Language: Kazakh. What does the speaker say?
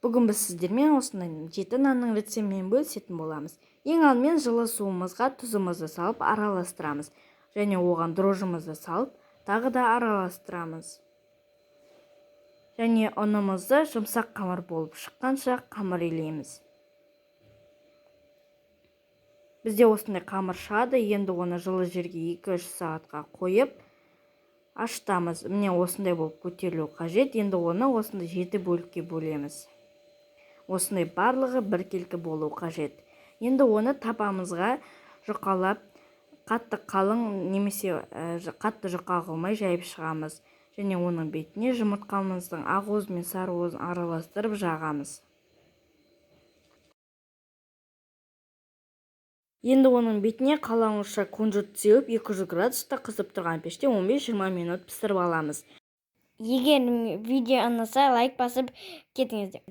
Бүгін біз сіздермен осындай 7 нанның рецептімен бөлісетін боламыз. Ең алдымен жылы суымызға тұзымызды салып араластырамыз. Және оған дрожжымызды салып, тағы да араластырамыз. Және ұнымызды жұмсақ қамыр болып шыққанша қамыр илейміз. Бізде осындай қамыр шығады. Енді оны жылы жерге 2-3 сағатқа қойып, ашытамыз. Міне осындай болып көтерілу қажет. Енді оны осындай 7 бөлікке бөлеміз. Осындай барлығы біркелкі болу қажет. Енді оны тапамызға жұқалап, қатты қалың немесе қатты жұқа қылмай жайып шығамыз. Және оның бетіне жұмыртқамыздың ақуызы мен сарыуызын араластырып жағамыз. Енді оның бетіне қалауынша күнжіт сеуіп 200 градуста қызып тұрған пеште 15-20 минут пісіріп аламыз. Егер видео ұнаса, лайк басып кетіңіздер.